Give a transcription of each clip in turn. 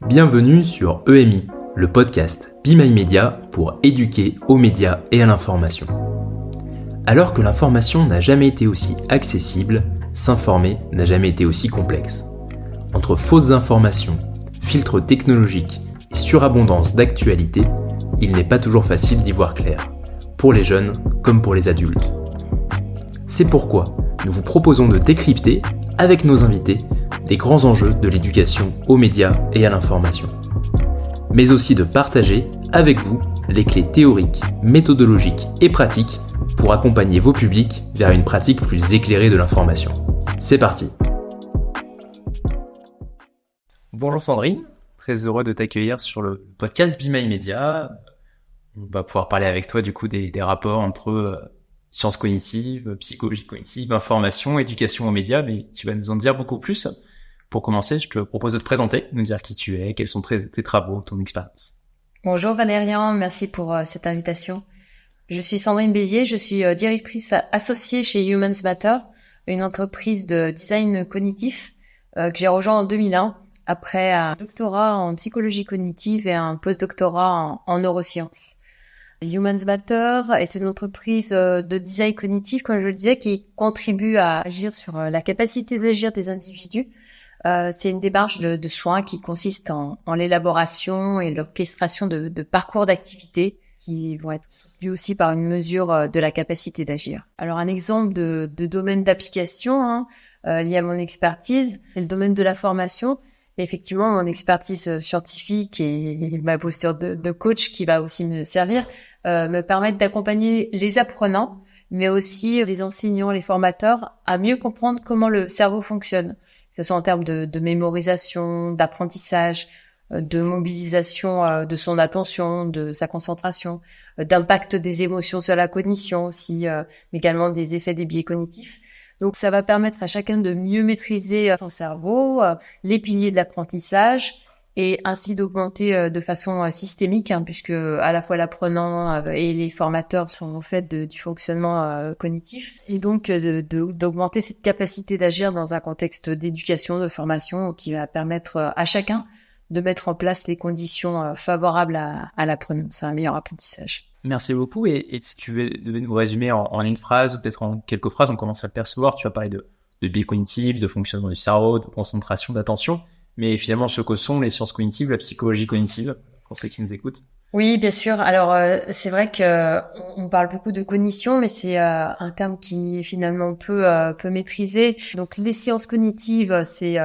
Bienvenue sur EMI, le podcast Be My Media pour éduquer aux médias et à l'information. Alors que l'information n'a jamais été aussi accessible, s'informer n'a jamais été aussi complexe. Entre fausses informations, filtres technologiques et surabondance d'actualité, il n'est pas toujours facile d'y voir clair, pour les jeunes comme pour les adultes. C'est pourquoi nous vous proposons de décrypter, avec nos invités, les grands enjeux de l'éducation aux médias et à l'information. Mais aussi de partager avec vous les clés théoriques, méthodologiques et pratiques pour accompagner vos publics vers une pratique plus éclairée de l'information. C'est parti! Bonjour Sandrine, très heureux de t'accueillir sur le podcast Be My Media. On va pouvoir parler avec toi du coup des rapports entre sciences cognitives, psychologie cognitive, information, éducation aux médias, mais tu vas nous en dire beaucoup plus. Pour commencer, je te propose de te présenter, nous dire qui tu es, quels sont tes travaux, ton expérience. Bonjour Valérian, merci pour cette invitation. Je suis Sandrine Bélier, je suis directrice associée chez Humans Matter, une entreprise de design cognitif que j'ai rejoint en 2001 après un doctorat en psychologie cognitive et un post-doctorat en neurosciences. Humans Matter est une entreprise de design cognitif, comme je le disais, qui contribue à agir sur la capacité d'agir des individus. C'est une démarche de soins qui consiste en l'élaboration et l'orchestration de parcours d'activités qui vont être soutenus aussi par une mesure de la capacité d'agir. Alors un exemple de domaine d'application lié à mon expertise, c'est le domaine de la formation. Et effectivement, mon expertise scientifique et ma posture de coach qui va aussi me servir me permettent d'accompagner les apprenants, mais aussi les enseignants, les formateurs, à mieux comprendre comment le cerveau fonctionne. Que ce soit en termes de mémorisation, d'apprentissage, de mobilisation de son attention, de sa concentration, d'impact des émotions sur la cognition aussi, mais également des effets des biais cognitifs. Donc ça va permettre à chacun de mieux maîtriser son cerveau, les piliers de l'apprentissage, et ainsi d'augmenter de façon systémique, puisque à la fois l'apprenant et les formateurs sont au fait du fonctionnement cognitif, et donc d'augmenter cette capacité d'agir dans un contexte d'éducation, de formation, qui va permettre à chacun de mettre en place les conditions favorables à l'apprenant. C'est un meilleur apprentissage. Merci beaucoup. Et si tu devais nous résumer en une phrase ou peut-être en quelques phrases, on commence à le percevoir. Tu as parlé de biais cognitifs, de fonctionnement du cerveau, de concentration, d'attention. Mais finalement, ce que sont les sciences cognitives, la psychologie cognitive, pour ceux qui nous écoutent. Oui, bien sûr. Alors, c'est vrai que on parle beaucoup de cognition, mais c'est un terme qui est finalement peu maîtrisé. Donc, les sciences cognitives, c'est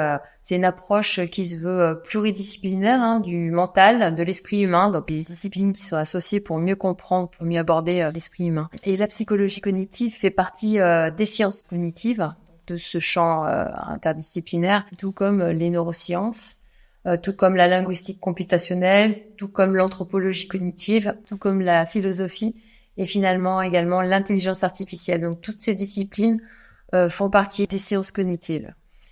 une approche qui se veut pluridisciplinaire du mental, de l'esprit humain. Donc, les disciplines qui sont associées pour mieux comprendre, pour mieux aborder l'esprit humain. Et la psychologie cognitive fait partie des sciences cognitives, de ce champ interdisciplinaire, tout comme les neurosciences, tout comme la linguistique computationnelle, tout comme l'anthropologie cognitive, tout comme la philosophie et finalement également l'intelligence artificielle. Donc toutes ces disciplines font partie des sciences cognitives.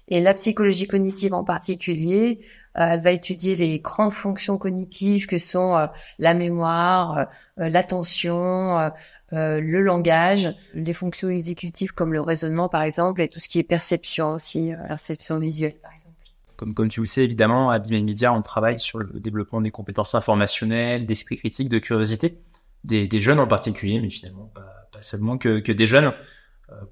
Et la psychologie cognitive en particulier, elle va étudier les grandes fonctions cognitives que sont la mémoire, l'attention, le langage, les fonctions exécutives comme le raisonnement par exemple, et tout ce qui est perception aussi, perception visuelle par exemple. Comme tu le sais, évidemment, à Be My Media, on travaille sur le développement des compétences informationnelles, d'esprit critique, de curiosité, des jeunes en particulier, mais finalement pas seulement que des jeunes,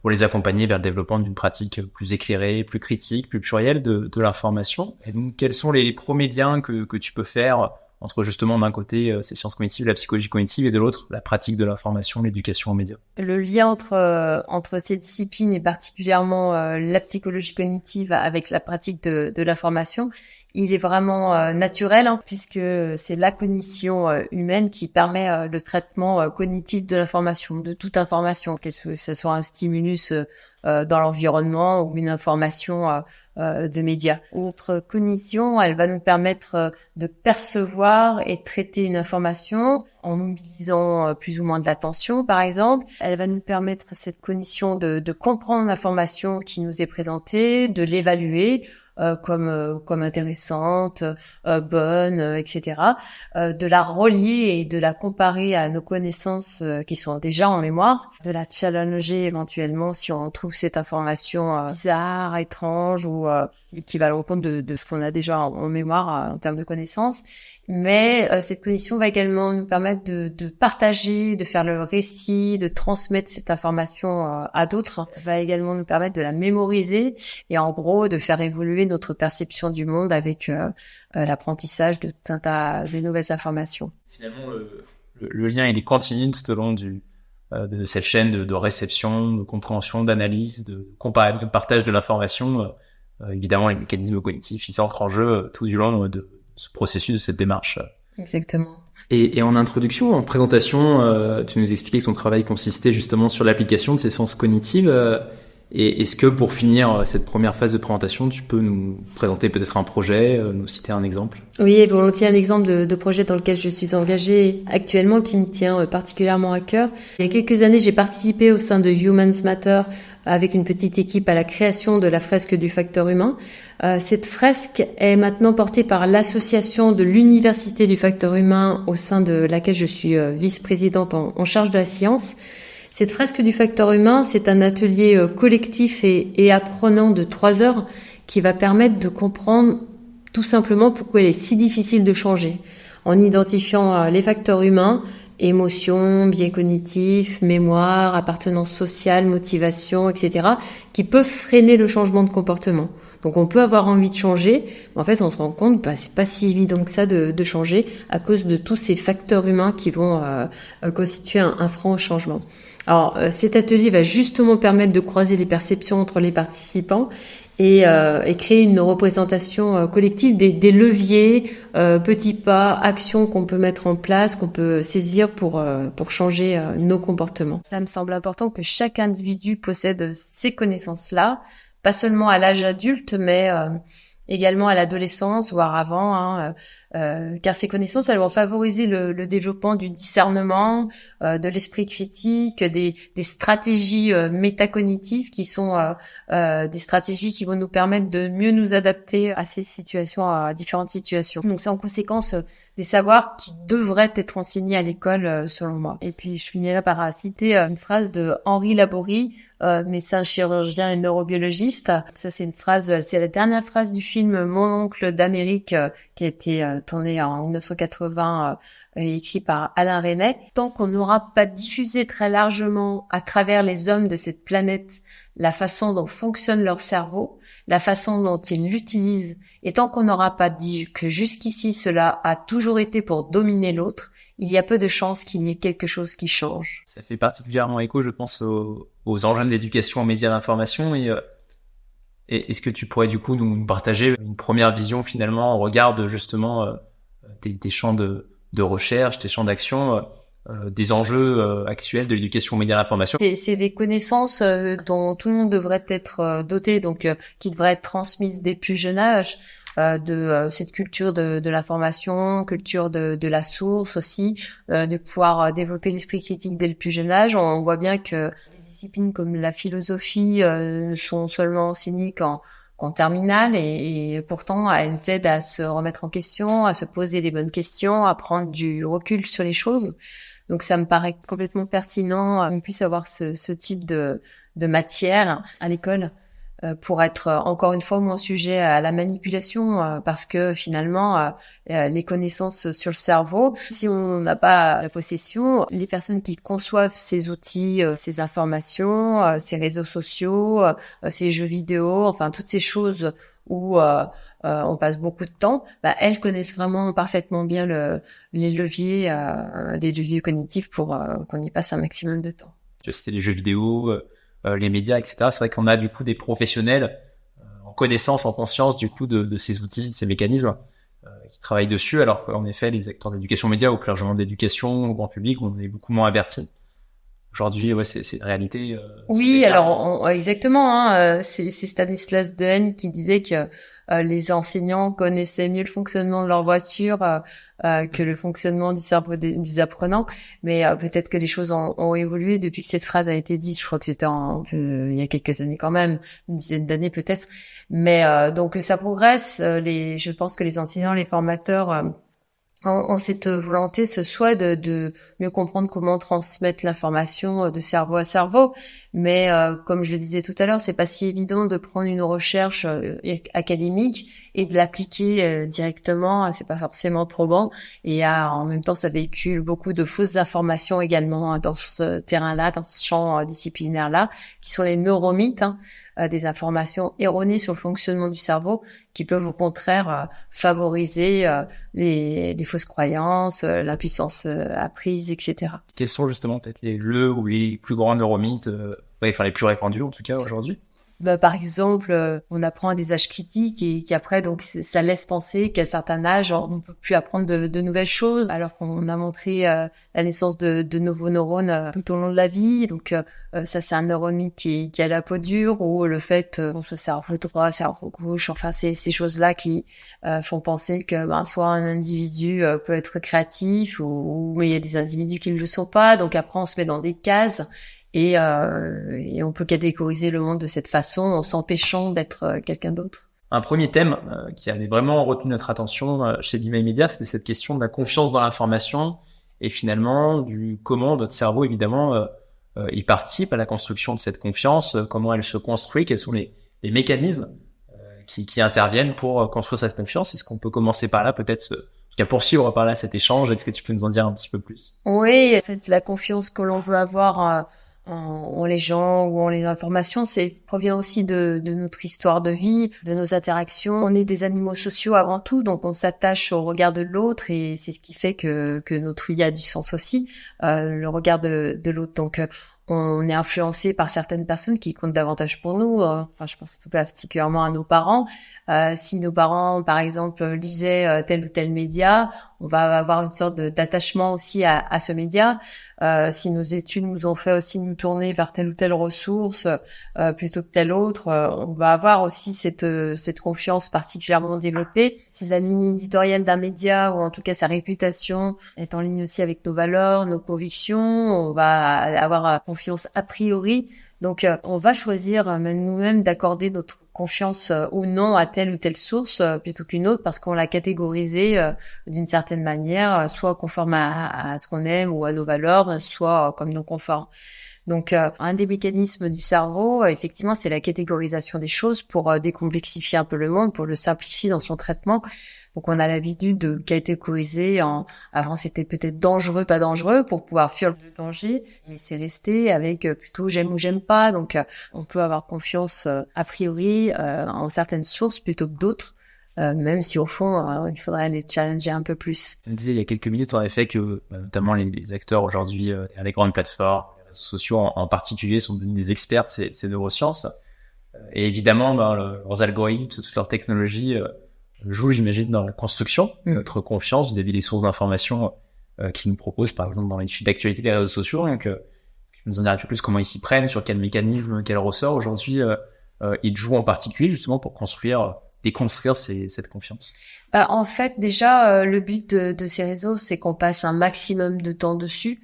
pour les accompagner vers le développement d'une pratique plus éclairée, plus critique, plus plurielle de l'information. Et donc, quels sont les premiers liens que tu peux faire entre justement d'un côté ces sciences cognitives, la psychologie cognitive, et de l'autre la pratique de l'information, l'éducation aux médias? Le lien entre ces disciplines et particulièrement la psychologie cognitive avec la pratique de l'information, il est vraiment naturel puisque c'est la cognition humaine qui permet le traitement cognitif de l'information, de toute information, que ce soit un stimulus dans l'environnement ou une information de médias. Notre cognition, elle va nous permettre de percevoir et traiter une information en mobilisant plus ou moins de l'attention, par exemple. Elle va nous permettre, cette cognition, de comprendre l'information qui nous est présentée, de l'évaluer, comme intéressante, bonne, etc. De la relier et de la comparer à nos connaissances qui sont déjà en mémoire, de la challenger éventuellement si on trouve cette information bizarre, étrange ou qui va à l'encontre de ce qu'on a déjà en mémoire en termes de connaissances. Mais cette connexion va également nous permettre de partager, de faire le récit, de transmettre cette information à d'autres. Ça va également nous permettre de la mémoriser et en gros de faire évoluer notre perception du monde avec l'apprentissage de tout un tas de nouvelles informations. Finalement, le lien il est continu tout au long de cette chaîne de réception, de compréhension, d'analyse, de partage de l'information. Évidemment, les mécanismes cognitifs ils entrent en jeu tout du long de ce processus, de cette démarche. Exactement. Et en introduction, en présentation, tu nous expliquais que ton travail consistait justement sur l'application de ces sciences cognitives. Et est-ce que pour finir cette première phase de présentation, tu peux nous présenter peut-être un projet, nous citer un exemple ? Oui, volontiers un exemple de projet dans lequel je suis engagée actuellement qui me tient particulièrement à cœur. Il y a quelques années, j'ai participé au sein de Humans Matter avec une petite équipe à la création de la fresque du facteur humain. Cette fresque est maintenant portée par l'association de l'Université du facteur humain au sein de laquelle je suis vice-présidente en charge de la science. Cette fresque du facteur humain, c'est un atelier collectif et apprenant de 3 heures qui va permettre de comprendre tout simplement pourquoi il est si difficile de changer en identifiant les facteurs humains, émotions, biais cognitifs, mémoire, appartenance sociale, motivation, etc., qui peuvent freiner le changement de comportement. Donc on peut avoir envie de changer, mais en fait on se rend compte que c'est pas si évident que ça de changer à cause de tous ces facteurs humains qui vont constituer un frein au changement. Alors cet atelier va justement permettre de croiser les perceptions entre les participants et créer une représentation collective des leviers, petits pas, actions qu'on peut mettre en place, qu'on peut saisir pour changer nos comportements. Ça me semble important que chaque individu possède ces connaissances-là, pas seulement à l'âge adulte, mais également à l'adolescence, voire avant, car ces connaissances, elles vont favoriser le développement du discernement, de l'esprit critique, des stratégies métacognitives qui sont des stratégies qui vont nous permettre de mieux nous adapter à ces situations, à différentes situations. Donc c'est en conséquence des savoirs qui devraient être enseignés à l'école, selon moi. Et puis je finirai par citer une phrase de Henri Laborie, médecin chirurgien et neurobiologiste. Ça c'est une phrase, c'est la dernière phrase du film Mon oncle d'Amérique qui a été tourné en 1980 et écrit par Alain Resnais. Tant qu'on n'aura pas diffusé très largement à travers les hommes de cette planète la façon dont fonctionne leur cerveau, la façon dont ils l'utilisent, et tant qu'on n'aura pas dit que jusqu'ici cela a toujours été pour dominer l'autre, il y a peu de chances qu'il y ait quelque chose qui change. Ça fait particulièrement écho, je pense, aux enjeux d'éducation en médias d'information. Et est-ce que tu pourrais du coup nous partager une première vision finalement au regard de justement tes champs de recherche, tes champs d'action, des enjeux actuels de l'éducation aux médias d'information? C'est des connaissances dont tout le monde devrait être doté, donc qui devraient être transmises dès le plus jeune âge. De cette culture de l'information, culture de la source aussi, de pouvoir développer l'esprit critique dès le plus jeune âge. On voit bien que des disciplines comme la philosophie sont seulement enseignées qu'en terminale et pourtant elles aident à se remettre en question, à se poser les bonnes questions, à prendre du recul sur les choses. Donc ça me paraît complètement pertinent qu'on puisse avoir ce type de matière à l'école. Pour être encore une fois moins sujet à la manipulation parce que finalement les connaissances sur le cerveau, si on n'a pas la possession, les personnes qui conçoivent ces outils, ces informations, ces réseaux sociaux, ces jeux vidéo, enfin toutes ces choses où on passe beaucoup de temps, elles connaissent vraiment parfaitement bien les leviers cognitifs pour qu'on y passe un maximum de temps. Tu as cité les jeux vidéo, les médias, etc. C'est vrai qu'on a du coup des professionnels en connaissance, en conscience du coup de ces outils, de ces mécanismes qui travaillent dessus, alors qu'en effet les acteurs d'éducation média ou clergement d'éducation au grand public, on est beaucoup moins avertis. aujourd'hui, ouais, c'est une réalité. Oui, alors exactement. Hein, c'est Stanislas Dehaene qui disait que les enseignants connaissaient mieux le fonctionnement de leur voiture que le fonctionnement du cerveau des apprenants. Mais peut-être que les choses ont évolué depuis que cette phrase a été dite. Je crois que c'était il y a quelques années quand même, une dizaine d'années peut-être. Mais donc ça progresse. Je pense que les enseignants, les formateurs ont cette volonté, ce souhait de mieux comprendre comment transmettre l'information de cerveau à cerveau. Mais comme je le disais tout à l'heure, c'est pas si évident de prendre une recherche académique et de l'appliquer directement. C'est pas forcément probant. Et en même temps, ça véhicule beaucoup de fausses informations également dans ce terrain-là, dans ce champ disciplinaire-là, qui sont les neuromythes, des informations erronées sur le fonctionnement du cerveau qui peuvent au contraire favoriser les fausses croyances, l'impuissance apprise, etc. Quels sont justement peut-être ou les plus grands neuromythes, enfin les plus répandus en tout cas aujourd'hui? Par exemple, on apprend à des âges critiques et qu'après, donc, ça laisse penser qu'à certains âges, on ne peut plus apprendre de nouvelles choses, alors qu'on a montré la naissance de nouveaux neurones tout au long de la vie. Donc, ça, c'est un neuromythe qui a la peau dure, ou le fait qu'on soit cerveau droit, cerveau gauche, enfin, ces choses-là qui font penser que soit un individu peut être créatif, mais il y a des individus qui ne le sont pas. Donc, après, on se met dans des cases. Et on peut catégoriser le monde de cette façon en s'empêchant d'être quelqu'un d'autre. Un premier thème qui avait vraiment retenu notre attention chez Be My Media, c'était cette question de la confiance dans l'information et finalement du comment notre cerveau, évidemment, il participe à la construction de cette confiance, comment elle se construit, quels sont les mécanismes qui interviennent pour construire cette confiance. Est-ce qu'on peut commencer par là, peut-être en tout cas poursuivre par là cet échange? Est-ce que tu peux nous en dire un petit peu plus? Oui, en fait, la confiance que l'on veut avoir en les gens ou en les informations, provient aussi de notre histoire de vie, de nos interactions. On est des animaux sociaux avant tout, donc on s'attache au regard de l'autre et c'est ce qui fait que notre vie a du sens aussi, le regard de l'autre. Donc on est influencé par certaines personnes qui comptent davantage pour nous. Enfin, je pense tout particulièrement à nos parents. Si nos parents, par exemple, lisaient tel ou tel média, on va avoir une sorte d'attachement aussi à ce média. Si nos études nous ont fait aussi nous tourner vers telle ou telle ressource plutôt que telle autre, on va avoir aussi cette confiance particulièrement développée. Si la ligne éditoriale d'un média, ou en tout cas sa réputation, est en ligne aussi avec nos valeurs, nos convictions, on va avoir confiance a priori. Donc, on va choisir même nous-mêmes d'accorder notre confiance ou non à telle ou telle source plutôt qu'une autre parce qu'on l'a catégorisée d'une certaine manière, soit conforme à ce qu'on aime ou à nos valeurs, soit comme non conforme. Donc, un des mécanismes du cerveau, effectivement, c'est la catégorisation des choses pour décomplexifier un peu le monde, pour le simplifier dans son traitement. Donc, on a l'habitude de catégoriser avant c'était peut-être dangereux, pas dangereux, pour pouvoir fuir le danger, mais c'est resté avec plutôt j'aime ou j'aime pas. Donc, on peut avoir confiance a priori en certaines sources plutôt que d'autres. Même si au fond, il faudrait les challenger un peu plus. Tu me disais il y a quelques minutes en effet que notamment les acteurs aujourd'hui, les grandes plateformes, les réseaux sociaux en particulier sont devenus des experts de ces neurosciences. Et évidemment, leurs algorithmes, toute leur technologie jouent, j'imagine, dans la construction de notre confiance vis-à-vis des sources d'informations qu'ils nous proposent, par exemple dans l'étude d'actualité des réseaux sociaux. Donc, tu nous en dirais un peu plus comment ils s'y prennent, sur quel mécanisme, quel ressort aujourd'hui ils jouent en particulier justement pour déconstruire cette confiance. En fait, déjà, le but de ces réseaux, c'est qu'on passe un maximum de temps dessus.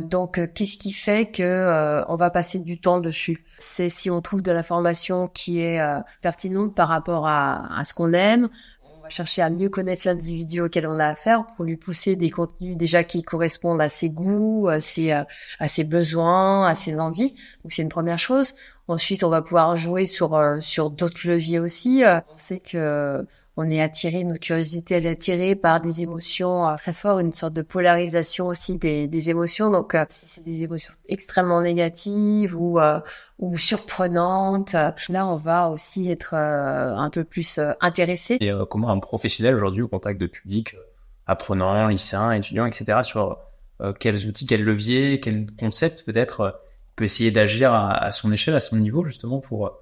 Donc, qu'est-ce qui fait que on va passer du temps dessus? C'est si on trouve de l'information qui est pertinente par rapport à ce qu'on aime. On va chercher à mieux connaître l'individu auquel on a affaire pour lui pousser des contenus déjà qui correspondent à ses goûts, à ses besoins, à ses envies. Donc, c'est une première chose. Ensuite, on va pouvoir jouer sur d'autres leviers aussi. On sait que on est attiré, notre curiosité elle est attirée par des émotions très fortes, une sorte de polarisation aussi des émotions. Donc, si c'est des émotions extrêmement négatives ou surprenantes, là, on va aussi être un peu plus intéressé. Et comment un professionnel aujourd'hui au contact de public, apprenants, lycéens, étudiants, etc., sur quels outils, quels leviers, quels concepts peut-être peut essayer d'agir à son échelle, à son niveau, justement, pour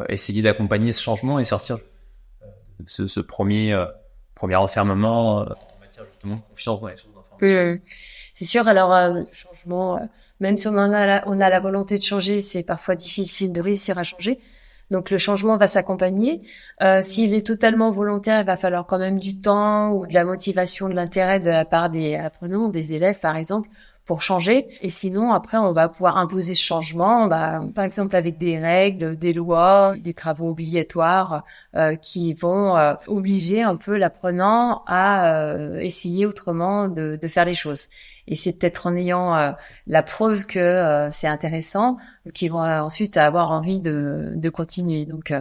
essayer d'accompagner ce changement et sortir ce premier enfermement en matière justement de confiance dans les sources d'information. C'est sûr. Alors, le changement même si on a la volonté de changer, c'est parfois difficile de réussir à changer. Donc le changement va s'accompagner. S'il est totalement volontaire, il va falloir quand même du temps ou de la motivation, de l'intérêt de la part des apprenants, des élèves par exemple, pour changer. Et sinon, après, on va pouvoir imposer ce changement, par exemple avec des règles, des lois, des travaux obligatoires qui vont obliger un peu l'apprenant à essayer autrement de faire les choses. Et c'est peut-être en ayant la preuve que c'est intéressant qu'ils vont ensuite avoir envie de continuer. Donc,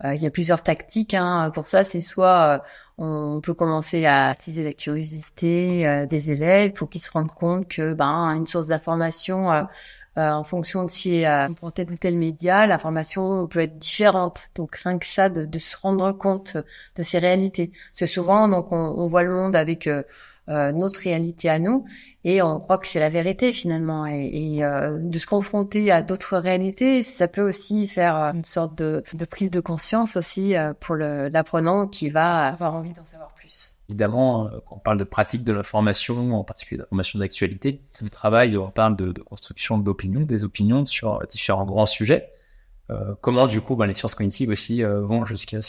il y a plusieurs tactiques pour ça. C'est soit on peut commencer à attiser la curiosité des élèves pour qu'ils se rendent compte que une source d'information en fonction de si pour tel ou tel média, l'information peut être différente. Donc rien que ça, de se rendre compte de ces réalités. Parce que souvent, donc on voit le monde avec notre réalité à nous et on croit que c'est la vérité finalement. Et de se confronter à d'autres réalités, ça peut aussi faire une sorte de prise de conscience aussi pour l'apprenant qui va avoir envie d'en savoir plus. Évidemment, quand on parle de pratique de l'information, en particulier de l'information d'actualité, c'est le travail, on parle de construction d'opinions, des opinions sur différents grands sujets. Comment du coup les sciences cognitives aussi vont jusqu'à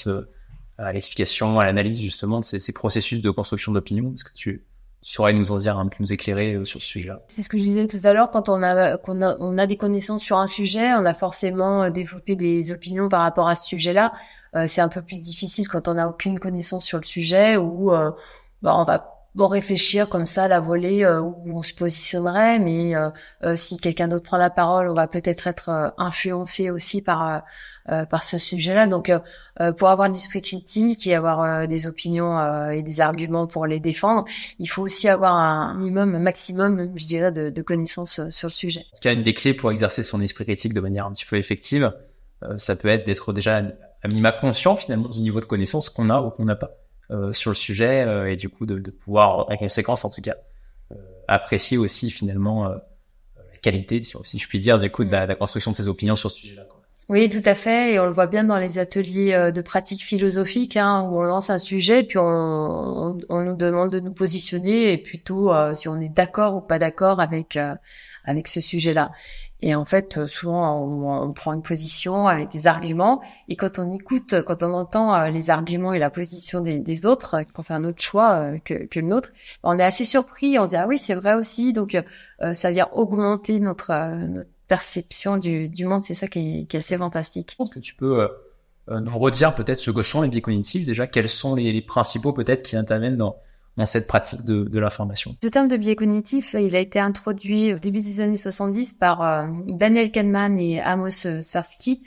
à l'explication, à l'analyse justement de ces processus de construction d'opinion. Est-ce que tu saurais nous en dire un peu, nous éclairer sur ce sujet-là? C'est ce que je disais tout à l'heure, quand on a des connaissances sur un sujet, on a forcément développé des opinions par rapport à ce sujet-là. C'est un peu plus difficile quand on n'a aucune connaissance sur le sujet ou on va réfléchir comme ça à la volée où on se positionnerait, mais si quelqu'un d'autre prend la parole, on va peut-être être influencé aussi par ce sujet-là. Donc pour avoir un esprit critique et avoir des opinions et des arguments pour les défendre, il faut aussi avoir un maximum, je dirais, de connaissances sur le sujet. En tout cas, une des clés pour exercer son esprit critique de manière un petit peu effective, ça peut être d'être déjà à minima conscient finalement du niveau de connaissance qu'on a ou qu'on n'a pas sur le sujet et du coup de pouvoir en conséquence en tout cas apprécier aussi finalement la qualité, si je puis dire, du coup de la construction de ses opinions sur ce sujet-là, quoi. Oui, tout à fait, et on le voit bien dans les ateliers de pratique philosophique, où on lance un sujet, puis on nous demande de nous positionner, et plutôt si on est d'accord ou pas d'accord avec ce sujet-là. Et en fait, souvent, on prend une position avec des arguments, et quand on écoute, quand on entend les arguments et la position des autres, qu'on fait un autre choix que le nôtre, on est assez surpris, on se dit ah oui, c'est vrai aussi, donc ça vient augmenter notre perception du monde. C'est ça qui est assez fantastique. Est-ce que tu peux nous redire peut-être ce que sont les biais cognitifs, déjà quels sont les principaux peut-être qui interviennent dans cette pratique de l'information? Ce terme de biais cognitif, il a été introduit au début des années 70 par Daniel Kahneman et Amos Tversky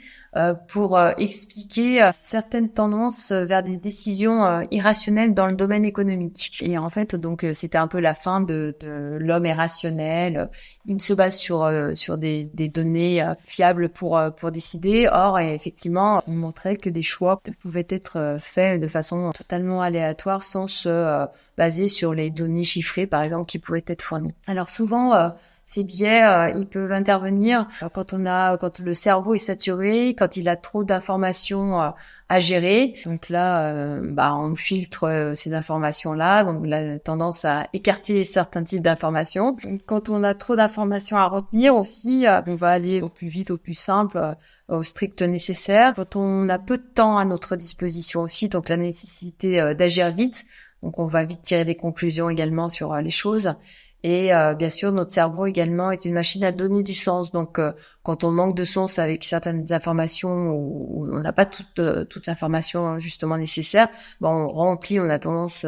pour expliquer certaines tendances vers des décisions irrationnelles dans le domaine économique. Et en fait, donc c'était un peu la fin de l'homme est rationnel. Il se base sur des données fiables pour décider. Or, effectivement, on montrait que des choix pouvaient être faits de façon totalement aléatoire sans se baser sur les données chiffrées, par exemple, qui pouvaient être fournies. Alors souvent, ces biais, ils peuvent intervenir quand le cerveau est saturé, quand il a trop d'informations à gérer. Donc là, on filtre ces informations-là. Donc on a tendance à écarter certains types d'informations. Quand on a trop d'informations à retenir aussi, on va aller au plus vite, au plus simple, au strict nécessaire. Quand on a peu de temps à notre disposition aussi, donc la nécessité d'agir vite. Donc on va vite tirer des conclusions également sur les choses. Et bien sûr, notre cerveau également est une machine à donner du sens. Donc quand on manque de sens avec certaines informations ou on n'a pas toute l'information justement nécessaire, on a tendance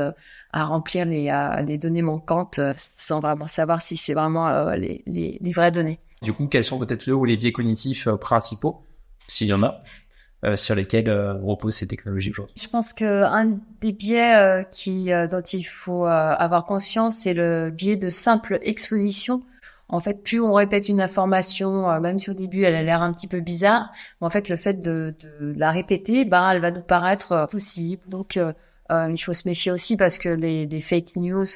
à remplir les données manquantes sans vraiment savoir si c'est vraiment les vraies données. Du coup, quels sont peut-être les biais cognitifs principaux, s'il y en a, sur lesquels reposent ces technologies aujourd'hui? Je pense que un des biais dont il faut avoir conscience, c'est le biais de simple exposition. En fait, plus on répète une information, même si au début elle a l'air un petit peu bizarre, en fait, le fait de la répéter, elle va nous paraître possible. Donc, il faut se méfier aussi parce que les fake news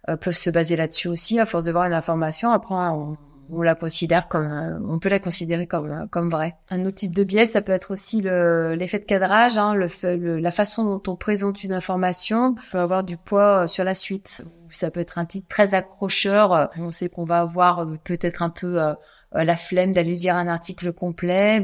peuvent se baser là-dessus aussi. À force de voir une information, après on peut la considérer comme vraie. Un autre type de biais, ça peut être aussi l'effet de cadrage, hein, la façon dont on présente une information peut avoir du poids sur la suite. Ça peut être un titre très accrocheur. On sait qu'on va avoir peut-être un peu la flemme d'aller lire un article complet.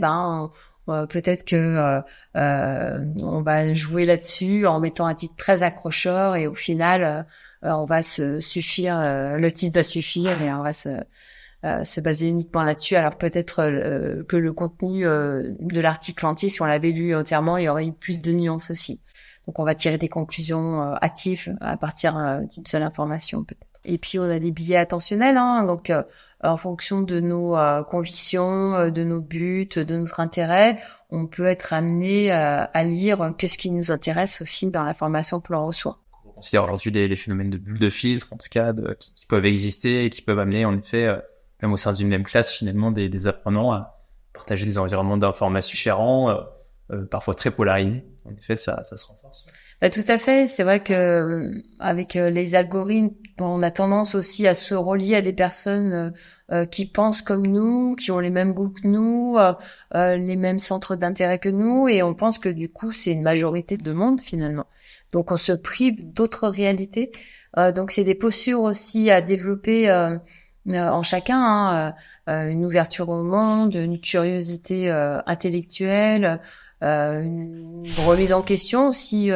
Peut-être que on va jouer là-dessus en mettant un titre très accrocheur et au final, on va se suffire. Le titre va suffire et on va se baser uniquement là-dessus. Alors peut-être que le contenu de l'article entier, si on l'avait lu entièrement, il y aurait eu plus de nuances aussi. Donc on va tirer des conclusions hâtives à partir d'une seule information peut-être. Et puis on a des biais attentionnels, hein, donc en fonction de nos convictions, de nos buts, de notre intérêt, on peut être amené à lire que ce qui nous intéresse aussi dans l'information que l'on reçoit. On considère aujourd'hui les phénomènes de bulles de filtre, en tout cas, qui peuvent exister et qui peuvent amener, en effet, même au sein d'une même classe, finalement, des apprenants à partager des environnements d'information différents, parfois très polarisés. En effet, ça se renforce. Tout à fait. C'est vrai que avec les algorithmes, on a tendance aussi à se relier à des personnes qui pensent comme nous, qui ont les mêmes goûts que nous, les mêmes centres d'intérêt que nous, et on pense que du coup, c'est une majorité de monde finalement. Donc, on se prive d'autres réalités. Donc, c'est des postures aussi à développer en chacun, hein, une ouverture au monde, une curiosité intellectuelle. Une remise en question aussi,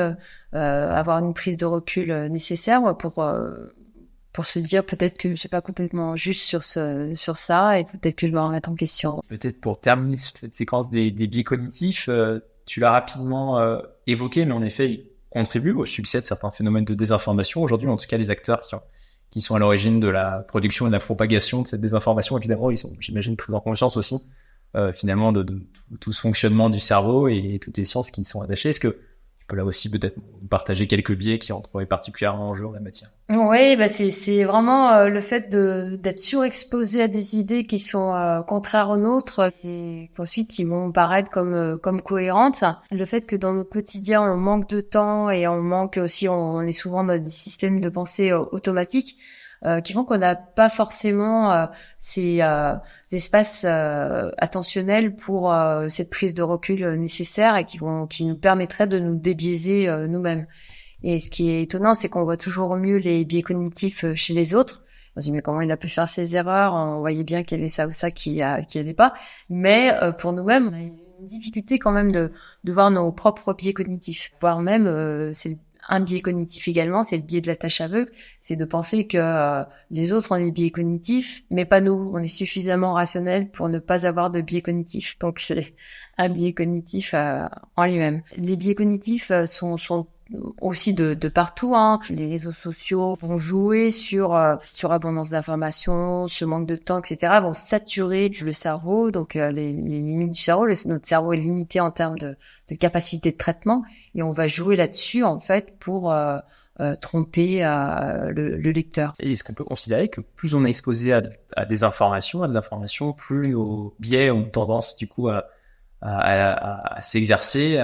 avoir une prise de recul nécessaire pour se dire peut-être que je suis pas complètement juste sur ça et peut-être que je dois en remettre en question. Peut-être pour terminer cette séquence des biais cognitifs, tu l'as rapidement évoqué, mais en effet, ils contribuent au succès de certains phénomènes de désinformation. Aujourd'hui, en tout cas, les acteurs qui sont à l'origine de la production et de la propagation de cette désinformation, évidemment, ils sont, j'imagine, pris en conscience aussi finalement de tout ce fonctionnement du cerveau et toutes les sciences qui y sont attachées. Est-ce que tu peux là aussi peut-être partager quelques biais qui entreraient particulièrement en jeu en la matière? Oui, c'est vraiment le fait d'être surexposé à des idées qui sont contraires aux nôtres et qu'ensuite qui vont paraître comme cohérentes. Le fait que dans notre quotidien on manque de temps et on manque aussi, on est souvent dans des systèmes de pensée automatiques. Qui font qu'on n'a pas forcément ces espaces attentionnels pour cette prise de recul nécessaire et qui nous permettraient de nous débiaiser nous-mêmes. Et ce qui est étonnant, c'est qu'on voit toujours mieux les biais cognitifs chez les autres. On se dit mais comment il a pu faire ces erreurs? On voyait bien qu'il y avait ça ou ça qui allait pas. Mais pour nous-mêmes, on a une difficulté quand même de voir nos propres biais cognitifs. Voire même c'est un biais cognitif également, c'est le biais de la tâche aveugle, c'est de penser que les autres ont des biais cognitifs, mais pas nous. On est suffisamment rationnel pour ne pas avoir de biais cognitifs. Donc c'est un biais cognitif en lui-même. Les biais cognitifs sont aussi de partout, hein. Les réseaux sociaux vont jouer sur abondance d'informations, ce manque de temps, etc. vont saturer le cerveau, donc les limites du cerveau. Notre cerveau est limité en termes de capacité de traitement, et on va jouer là-dessus en fait pour tromper le lecteur. Et est-ce qu'on peut considérer que plus on est exposé à des informations, à de l'information, plus nos biais ont tendance du coup à s'exercer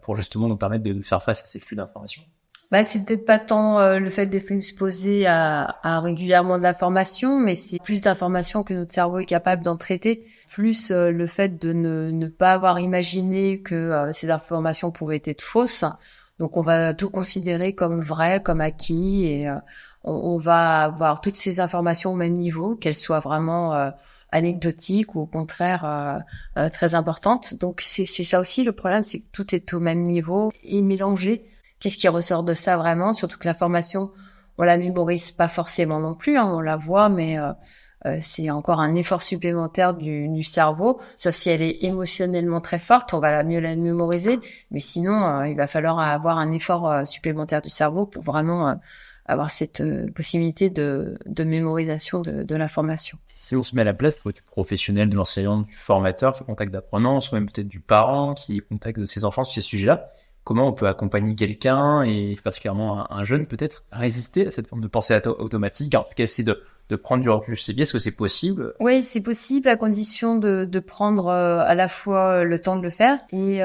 pour justement nous permettre de faire face à ces flux d'informations? C'est peut-être pas tant le fait d'être exposé à régulièrement de l'information, mais c'est plus d'informations que notre cerveau est capable d'en traiter, plus le fait de ne pas avoir imaginé que ces informations pouvaient être fausses. Donc on va tout considérer comme vrai, comme acquis, et on va avoir toutes ces informations au même niveau, qu'elles soient vraiment anecdotique ou au contraire très importante. Donc c'est ça aussi le problème, c'est que tout est au même niveau et mélangé. Qu'est-ce qui ressort de ça vraiment? Surtout que l'information, on la mémorise pas forcément non plus, hein, on la voit, mais c'est encore un effort supplémentaire du cerveau, sauf si elle est émotionnellement très forte, on va mieux la mémoriser, mais sinon il va falloir avoir un effort supplémentaire du cerveau pour vraiment avoir cette possibilité de mémorisation de l'information. Si on se met à la place du professionnel, de l'enseignant, du formateur qui est au contact d'apprenants, soit même peut-être du parent qui est au contact de ses enfants sur ces sujets-là, comment on peut accompagner quelqu'un, et particulièrement un jeune peut-être, à résister à cette forme de pensée automatique, en tout cas essayer de prendre du recul sur ses biais? Est-ce que c'est possible? Oui, c'est possible à condition de prendre à la fois le temps de le faire et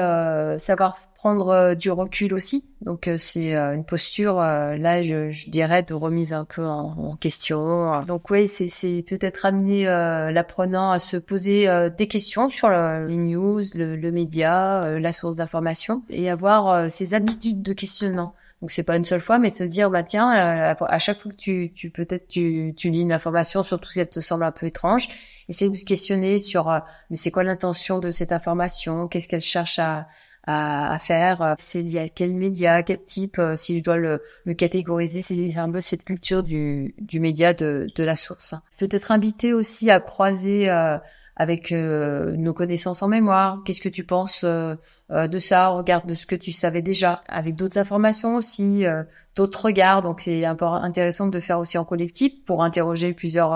savoir prendre du recul aussi. Donc c'est une posture, là je dirais, de remise un peu en question. Donc oui, c'est peut-être amener l'apprenant à se poser des questions sur les news, le média, la source d'information, et avoir ses habitudes de questionnement. Donc c'est pas une seule fois, mais se dire bah tiens, à chaque fois que tu lis une information, surtout si elle te semble un peu étrange, essaye de se questionner sur mais c'est quoi l'intention de cette information, qu'est-ce qu'elle cherche à faire, c'est lié à quel média, quel type, si je dois le catégoriser, c'est un peu cette culture du média, de la source. Peut-être inviter aussi à croiser avec nos connaissances en mémoire. Qu'est-ce que tu penses de ça? Regarde de ce que tu savais déjà, avec d'autres informations aussi, d'autres regards. Donc c'est un peu intéressant de faire aussi en collectif pour interroger plusieurs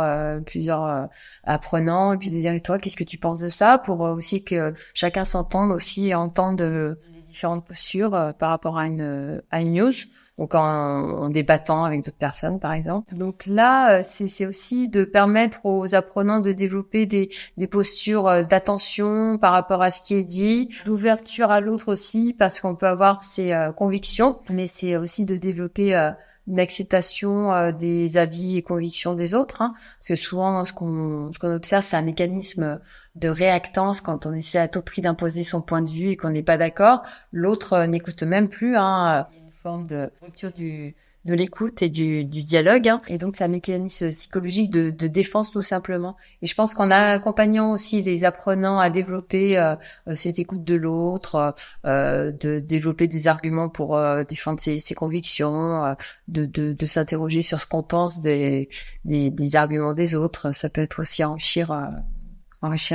apprenants et puis de dire toi qu'est-ce que tu penses de ça, pour aussi que chacun s'entende aussi et entende les différentes postures par rapport à une news. Donc en débattant avec d'autres personnes, par exemple. Donc là, c'est aussi de permettre aux apprenants de développer des postures d'attention par rapport à ce qui est dit, d'ouverture à l'autre aussi, parce qu'on peut avoir ses convictions, mais c'est aussi de développer une acceptation des avis et convictions des autres, hein. Parce que souvent, ce qu'on observe, c'est un mécanisme de réactance quand on essaie à tout prix d'imposer son point de vue et qu'on n'est pas d'accord. L'autre n'écoute même plus, hein. Forme de rupture de l'écoute et du dialogue, hein. Et donc c'est un mécanisme psychologique de défense tout simplement. Et je pense qu'en accompagnant aussi les apprenants à développer cette écoute de l'autre, de développer des arguments pour défendre ses convictions, de s'interroger sur ce qu'on pense des arguments des autres, ça peut être aussi enrichir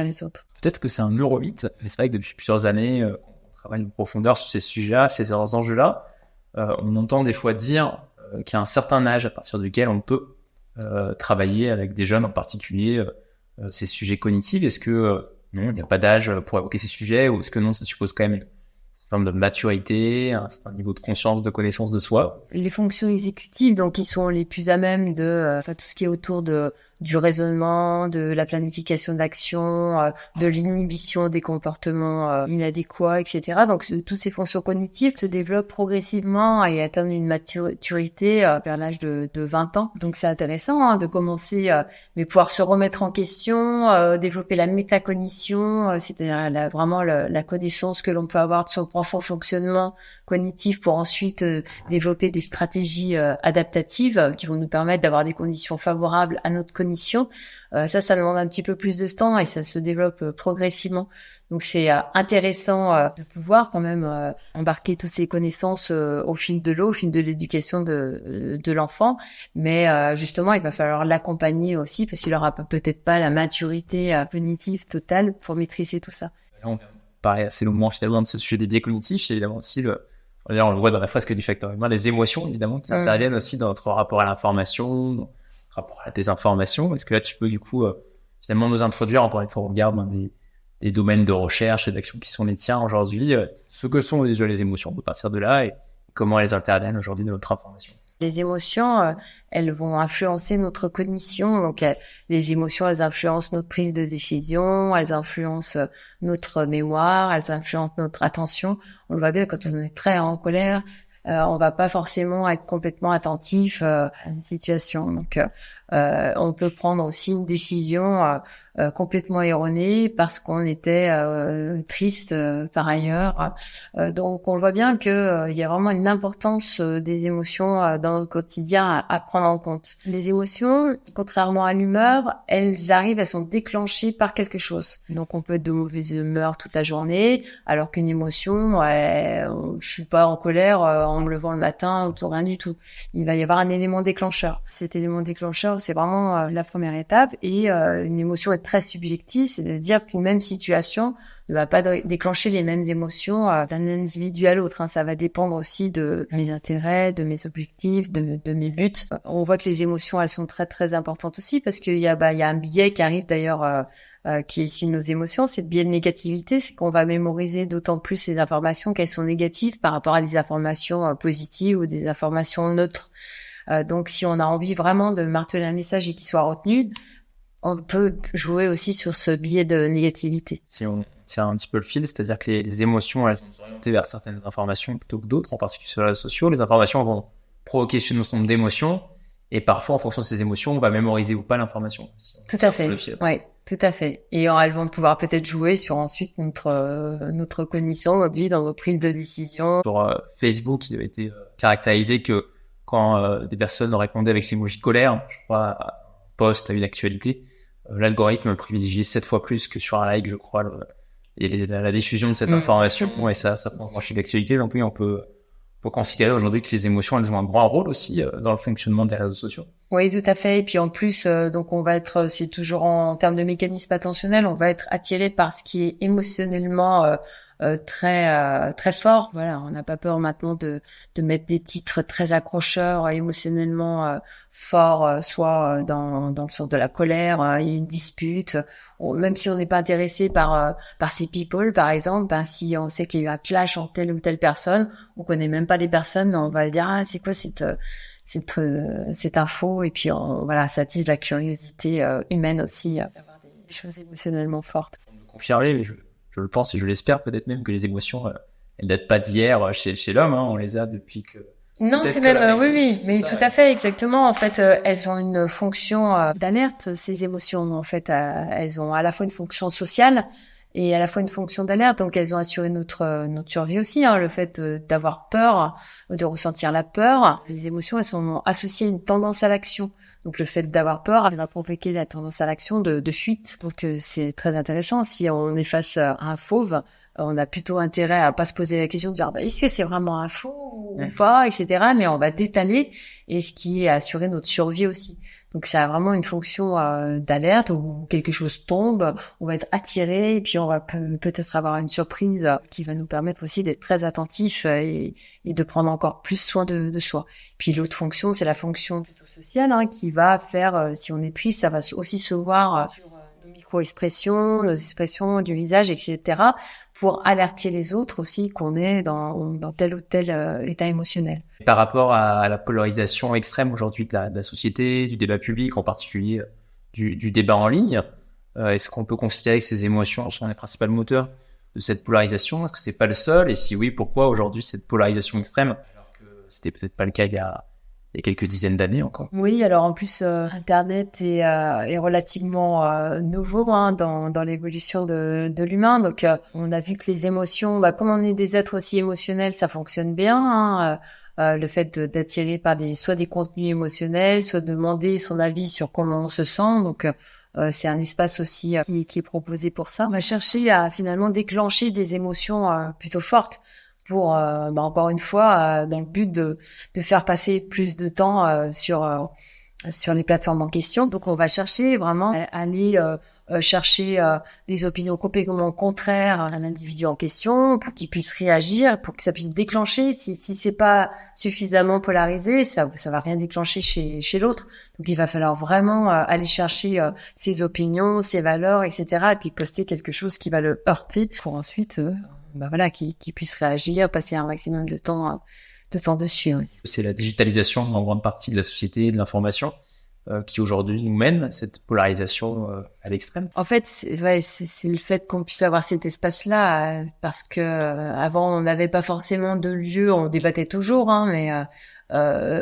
les autres. Peut-être que c'est un neuromythe, mais c'est vrai que depuis plusieurs années, on travaille en profondeur sur ces sujets-là, ces enjeux-là. On entend des fois dire qu'il y a un certain âge à partir duquel on peut travailler avec des jeunes en particulier ces sujets cognitifs. Est-ce que non, il n'y a pas d'âge pour évoquer ces sujets, ou est-ce que non, ça suppose quand même une forme de maturité, un certain niveau de conscience, de connaissance de soi? Les fonctions exécutives, donc, qui sont les plus à même de tout ce qui est autour du raisonnement, de la planification d'action, de l'inhibition des comportements inadéquats, etc. Donc toutes ces fonctions cognitives se développent progressivement et atteignent une maturité vers l'âge de 20 ans. Donc c'est intéressant, hein, de commencer, mais pouvoir se remettre en question, développer la métacognition, c'est-à-dire vraiment la connaissance que l'on peut avoir de son profond fonctionnement cognitif, pour ensuite développer des stratégies adaptatives qui vont nous permettre d'avoir des conditions favorables à notre cognition. Ça demande un petit peu plus de temps et ça se développe progressivement. Donc c'est intéressant de pouvoir quand même embarquer toutes ces connaissances au fil de l'eau, au fil de l'éducation de l'enfant. Mais justement, il va falloir l'accompagner aussi, parce qu'il aura peut-être pas la maturité cognitive totale pour maîtriser tout ça. Là, on parlait assez longuement finalement de ce sujet des biais cognitifs. Et évidemment aussi, on le voit dans la fresque du facteur humain, les émotions évidemment qui interviennent aussi dans notre rapport à l'information, dans notre rapport à la désinformation. Est-ce que là tu peux du coup finalement nous introduire encore une fois au regard des domaines de recherche et d'action qui sont les tiens aujourd'hui, ce que sont déjà les émotions, à partir de là, et comment elles interviennent aujourd'hui dans notre information? Les émotions, elles vont influencer notre cognition. Donc, les émotions, elles influencent notre prise de décision, elles influencent notre mémoire, elles influencent notre attention. On le voit bien quand on est très en colère, on va pas forcément être complètement attentif à une situation. Donc, on peut prendre aussi une décision complètement erronée parce qu'on était triste par ailleurs. Donc on voit bien que il y a vraiment une importance des émotions dans notre quotidien à prendre en compte. Les émotions, contrairement à l'humeur, elles sont déclenchées par quelque chose. Donc on peut être de mauvaise humeur toute la journée, alors qu'une émotion, je suis pas en colère en me levant le matin ou pour rien du tout. Il va y avoir un élément déclencheur. Cet élément déclencheur, c'est vraiment la première étape, et une émotion est très subjective, c'est-à-dire qu'une même situation ne va pas déclencher les mêmes émotions d'un individu à l'autre, hein. Ça va dépendre aussi de mes intérêts, de mes objectifs, de mes buts. On voit que les émotions, elles sont très très importantes aussi, parce qu'il y a un biais qui arrive d'ailleurs qui est issu de nos émotions, c'est le biais de négativité, c'est qu'on va mémoriser d'autant plus ces informations qu'elles sont négatives par rapport à des informations positives ou des informations neutres. Donc si on a envie vraiment de marteler un message et qu'il soit retenu, on peut jouer aussi sur ce biais de négativité. Si on tire un petit peu le fil, c'est-à-dire que les émotions, elles sont orientées vers certaines informations plutôt que d'autres, en particulier sur les réseaux sociaux. Les informations vont provoquer chez nous un certain nombre d'émotions, et parfois, en fonction de ces émotions, on va mémoriser ou pas l'information. Tout à fait. Oui, tout à fait. Et elles vont pouvoir peut-être jouer sur ensuite notre cognition, notre vie, dans nos prises de décision. Sur Facebook, il a été caractérisé que quand des personnes répondaient avec l'emoji colère, je crois, à un post, à une actualité, l'algorithme le privilégiait 7 fois plus que sur un like, je crois, et la diffusion de cette information, et ça prend en chiffre d'actualité. Donc oui, on peut considérer aujourd'hui que les émotions, elles jouent un grand rôle aussi dans le fonctionnement des réseaux sociaux. Oui, tout à fait. Et puis en plus, donc on va être, c'est toujours en termes de mécanisme attentionnel, on va être attiré par ce qui est émotionnellement très fort. Voilà, on n'a pas peur maintenant de mettre des titres très accrocheurs, émotionnellement forts, soit dans le sens de la colère, il y a une dispute. Même si on n'est pas intéressé par ces people, par exemple, si on sait qu'il y a eu un clash entre telle ou telle personne, on connaît même pas les personnes, mais on va dire c'est quoi cette info, et puis voilà, ça attise la curiosité humaine aussi d'avoir des choses émotionnellement fortes. Confirmer, mais je le pense et je l'espère peut-être même que les émotions, elles datent pas d'hier chez l'homme, on les a depuis que... Non, c'est même oui, mais tout à fait, exactement. En fait, elles ont une fonction d'alerte, ces émotions. En fait, elles ont à la fois une fonction sociale et à la fois une fonction d'alerte. Donc, elles ont assuré notre survie aussi. Le fait d'avoir peur, de ressentir la peur. Les émotions, elles sont associées à une tendance à l'action. Donc, le fait d'avoir peur va provoquer la tendance à l'action de fuite. Donc, c'est très intéressant. Si on est face à un fauve, on a plutôt intérêt à pas se poser la question de dire est-ce que c'est vraiment un faux ou pas, etc. Mais on va détaler, et ce qui est assurer notre survie aussi. Donc ça a vraiment une fonction d'alerte, où quelque chose tombe, on va être attiré, et puis on va peut-être avoir une surprise qui va nous permettre aussi d'être très attentif et de prendre encore plus soin de soi. Puis l'autre fonction, c'est la fonction plutôt sociale, qui va faire, si on est triste, ça va aussi se voir sur nos micro-expressions, nos expressions du visage, etc., pour alerter les autres aussi qu'on est dans tel ou tel état émotionnel. Par rapport à la polarisation extrême aujourd'hui de la société, du débat public, en particulier du débat en ligne, est-ce qu'on peut considérer que ces émotions sont les principaux moteurs de cette polarisation? Est-ce que c'est pas le seul? Et si oui, pourquoi aujourd'hui cette polarisation extrême, alors que c'était peut-être pas le cas il y a quelques dizaines d'années encore? Oui, alors en plus, Internet est relativement nouveau dans l'évolution de l'humain. Donc, on a vu que les émotions, comme on est des êtres aussi émotionnels, ça fonctionne bien. Le fait d'attirer par soit des contenus émotionnels, soit de demander son avis sur comment on se sent. Donc, c'est un espace aussi qui est proposé pour ça. On va chercher à finalement déclencher des émotions plutôt fortes, pour encore une fois dans le but de faire passer plus de temps sur les plateformes en question. Donc on va chercher vraiment à aller chercher des opinions complètement contraires à l'individu en question, pour qu'il puisse réagir, pour que ça puisse déclencher. Si c'est pas suffisamment polarisé, ça va rien déclencher chez l'autre. Donc il va falloir vraiment aller chercher ses opinions, ses valeurs, etc., et puis poster quelque chose qui va le heurter, pour ensuite qui puisse réagir, passer un maximum de temps dessus. Oui. C'est la digitalisation en grande partie de la société, de l'information, qui aujourd'hui nous mène à cette polarisation à l'extrême. En fait, c'est le fait qu'on puisse avoir cet espace-là, parce que avant on n'avait pas forcément de lieu, on débattait toujours, mais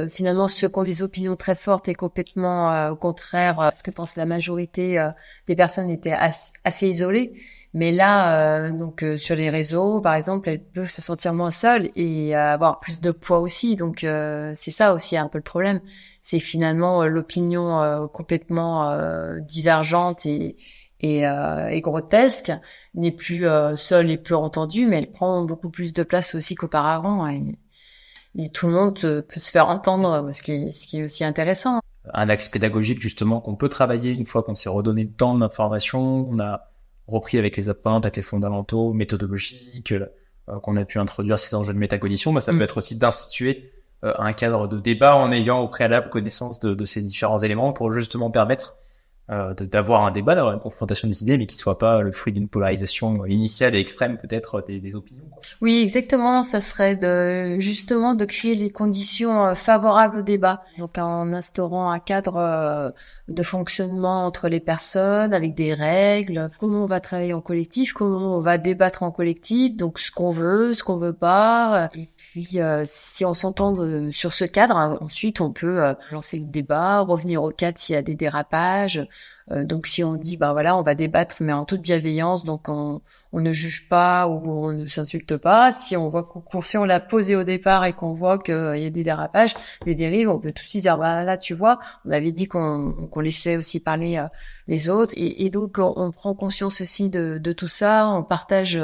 finalement ceux qui ont des opinions très fortes et complètement au contraire ce que pense la majorité des personnes étaient assez isolées. Mais là, sur les réseaux, par exemple, elles peuvent se sentir moins seules et avoir plus de poids aussi. Donc, c'est ça aussi un peu le problème. C'est finalement l'opinion complètement divergente et grotesque n'est plus seule et plus entendue, mais elle prend beaucoup plus de place aussi qu'auparavant. Et tout le monde peut se faire entendre, ce qui est aussi intéressant. Un axe pédagogique, justement, qu'on peut travailler une fois qu'on s'est redonné le temps de l'information, on a repris avec les apprenants, avec les fondamentaux, méthodologiques, qu'on a pu introduire ces enjeux de métacognition, ça peut être aussi d'instituer un cadre de débat en ayant au préalable connaissance de ces différents éléments, pour justement permettre d'avoir un débat, d'avoir une confrontation des idées, mais qui soit pas le fruit d'une polarisation initiale et extrême peut-être des opinions, quoi. Oui, exactement. Ça serait justement de créer les conditions favorables au débat. Donc, en instaurant un cadre de fonctionnement entre les personnes, avec des règles, comment on va travailler en collectif, comment on va débattre en collectif, donc ce qu'on veut pas. Et puis, si on s'entend sur ce cadre, ensuite on peut lancer le débat, revenir au cadre s'il y a des dérapages. Donc, si on dit, bah voilà, on va débattre, mais en toute bienveillance, donc on ne juge pas ou on ne s'insulte pas. Si on voit si on l'a posé au départ et qu'on voit qu'il y a des dérapages, des dérives, on peut tout de suite dire, bah là, tu vois, on avait dit qu'on laissait aussi parler les autres. Et donc, on prend conscience aussi de tout ça. On partage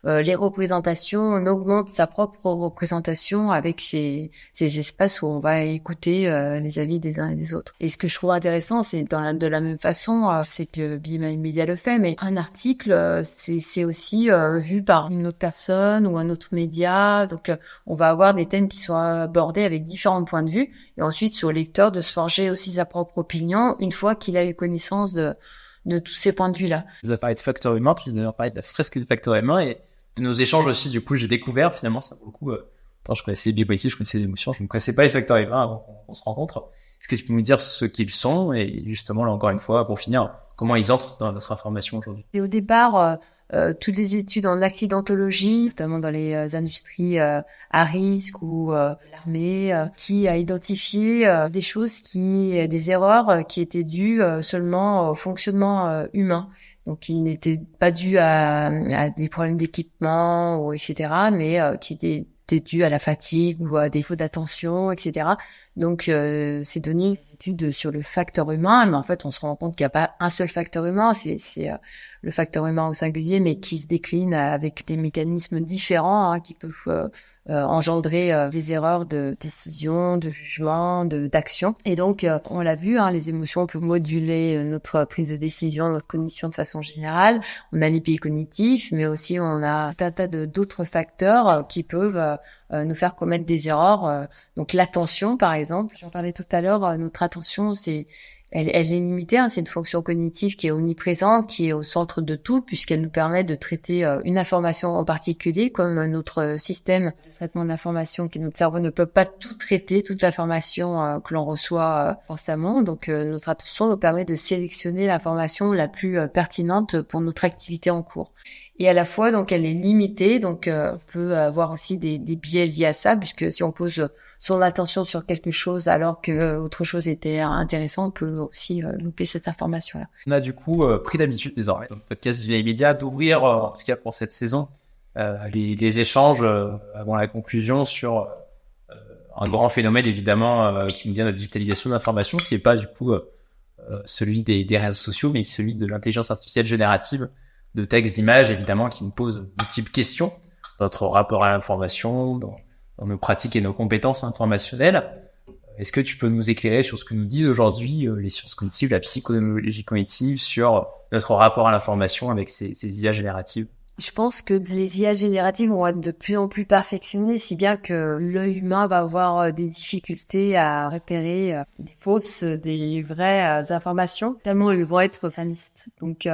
les représentations, on augmente sa propre représentation avec ces espaces où on va écouter les avis des uns et des autres. Et ce que je trouve intéressant, c'est de la même façon, c'est que Be My Media le fait, mais un article, c'est aussi vu par une autre personne ou un autre média. Donc, on va avoir des thèmes qui sont abordés avec différents points de vue. Et ensuite, sur le lecteur, de se forger aussi sa propre opinion une fois qu'il a eu connaissance de tous ces points de vue-là. Vous avez parlé de facteur humain, puis vous avez parlé de la fresque du facteur humain, et de nos échanges aussi, du coup, j'ai découvert, finalement, ça, pour le coup, je connaissais les bipolitique, je connaissais les émotions, je ne connaissais pas les facteurs humains avant qu'on se rencontre. Est-ce que tu peux nous dire ce qu'ils sont, et justement, là, encore une fois, pour finir, comment ils entrent dans notre information aujourd'hui? Et au départ, toutes les études en accidentologie, notamment dans les industries à risque ou l'armée, qui a identifié des erreurs qui étaient dues seulement au fonctionnement humain. Donc, qui n'étaient pas dus à des problèmes d'équipement ou etc., mais qui étaient dues à la fatigue ou à défaut d'attention, etc. Donc, c'est devenu une étude sur le facteur humain, mais en fait, on se rend compte qu'il n'y a pas un seul facteur humain, c'est le facteur humain au singulier, mais qui se décline avec des mécanismes différents qui peuvent engendrer des erreurs de décision, de jugement, d'action. Et donc, on l'a vu, les émotions peuvent moduler notre prise de décision, notre cognition de façon générale. On a les biais cognitifs, mais aussi on a tout un tas d'autres facteurs qui peuvent nous faire commettre des erreurs. Donc l'attention, par exemple, j'en parlais tout à l'heure, notre attention, elle est limitée, c'est une fonction cognitive qui est omniprésente, qui est au centre de tout, puisqu'elle nous permet de traiter une information en particulier, comme notre système de traitement de l'information, qui notre cerveau ne peut pas tout traiter, toute l'information que l'on reçoit constamment. Donc notre attention nous permet de sélectionner l'information la plus pertinente pour notre activité en cours. Et à la fois, donc, elle est limitée, donc on peut avoir aussi des biais liés à ça, puisque si on pose son attention sur quelque chose alors que autre chose était intéressant, on peut aussi louper cette information-là. On a du coup pris l'habitude désormais dans le podcast Be My Media d'ouvrir, en tout cas pour cette saison, les échanges avant la conclusion sur un grand phénomène évidemment qui nous vient de la digitalisation de l'information, qui est pas du coup celui des réseaux sociaux, mais celui de l'intelligence artificielle générative, de textes, d'images, évidemment, qui nous posent multiples questions dans notre rapport à l'information, dans nos pratiques et nos compétences informationnelles. Est-ce que tu peux nous éclairer sur ce que nous disent aujourd'hui les sciences cognitives, la psychologie cognitive, sur notre rapport à l'information avec ces IA génératives? Je pense que les IA génératives vont être de plus en plus perfectionnées, si bien que l'œil humain va avoir des difficultés à repérer des fausses, des vraies informations, tellement ils vont être fanistes. Donc,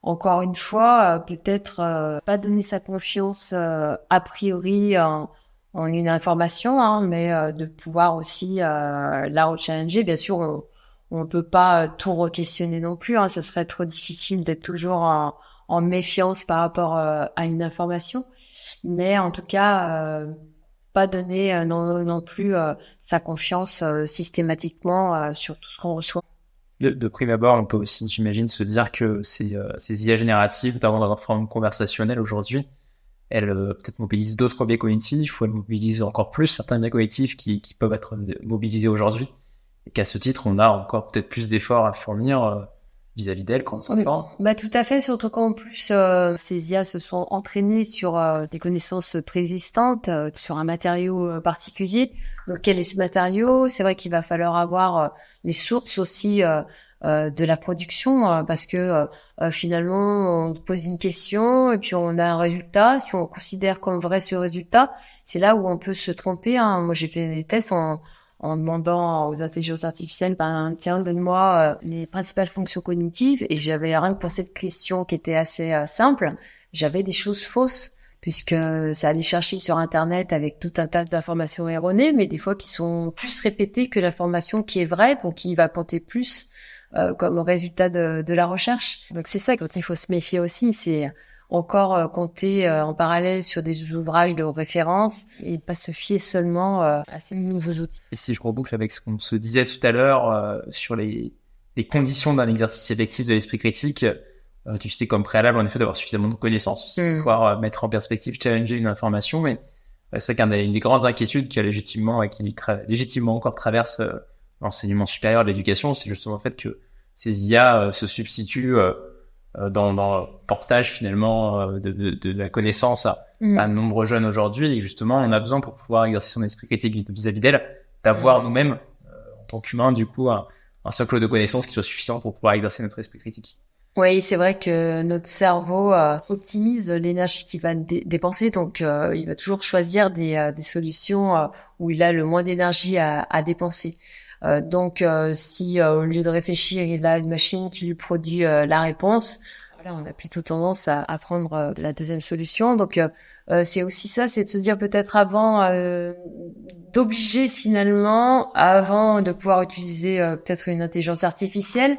encore une fois, peut-être pas donner sa confiance a priori en une information, mais de pouvoir aussi la rechallenger. Bien sûr, on peut pas tout re-questionner non plus. Ça serait trop difficile d'être toujours en méfiance par rapport à une information. Mais en tout cas, pas donner non plus sa confiance systématiquement sur tout ce qu'on reçoit. De prime abord, on peut aussi, j'imagine, se dire que ces IA génératives, notamment dans leur forme conversationnelle aujourd'hui, elles peut-être mobilisent d'autres biais cognitifs, ou elles mobilisent encore plus certains biais cognitifs qui peuvent être mobilisés aujourd'hui, et qu'à ce titre, on a encore peut-être plus d'efforts à fournir vis-à-vis d'elles quand on s'informe. Tout à fait, surtout qu'en plus, ces IA se sont entraînées sur des connaissances préexistantes, sur un matériau particulier. Donc, quel est ce matériau? C'est vrai qu'il va falloir avoir les sources aussi de la production, parce que finalement, on pose une question et puis on a un résultat. Si on considère comme vrai ce résultat, c'est là où on peut se tromper. Moi, j'ai fait des tests, en demandant aux intelligences artificielles, tiens, donne-moi les principales fonctions cognitives. Et j'avais rien que pour cette question qui était assez simple, j'avais des choses fausses, puisque ça allait chercher sur Internet avec tout un tas d'informations erronées, mais des fois qui sont plus répétées que l'information qui est vraie, donc qui va compter plus comme résultat de la recherche. Donc c'est ça dont il faut se méfier aussi, c'est encore compter en parallèle sur des ouvrages de référence et pas se fier seulement à ces nouveaux outils. Et si je reboucle avec ce qu'on se disait tout à l'heure sur les conditions d'un exercice effectif de l'esprit critique, tu citais comme préalable en effet d'avoir suffisamment de connaissances, pouvoir mettre en perspective, challenger une information, mais c'est vrai qu'une des grandes inquiétudes qui a légitimement encore traverse l'enseignement supérieur de l'éducation, c'est justement le fait que ces IA se substituent dans le portage finalement de la connaissance à de nombreux jeunes aujourd'hui, et justement on a besoin pour pouvoir exercer son esprit critique vis-à-vis d'elle d'avoir nous-mêmes en tant qu'humains du coup un socle de connaissances qui soit suffisant pour pouvoir exercer notre esprit critique. Oui, c'est vrai que notre cerveau optimise l'énergie qu'il va dépenser, donc il va toujours choisir des solutions où il a le moins d'énergie à dépenser. Donc si au lieu de réfléchir, il a une machine qui lui produit la réponse, voilà, on a plutôt tendance à prendre la deuxième solution. Donc c'est aussi ça, c'est de se dire peut-être avant d'obliger finalement, avant de pouvoir utiliser peut-être une intelligence artificielle,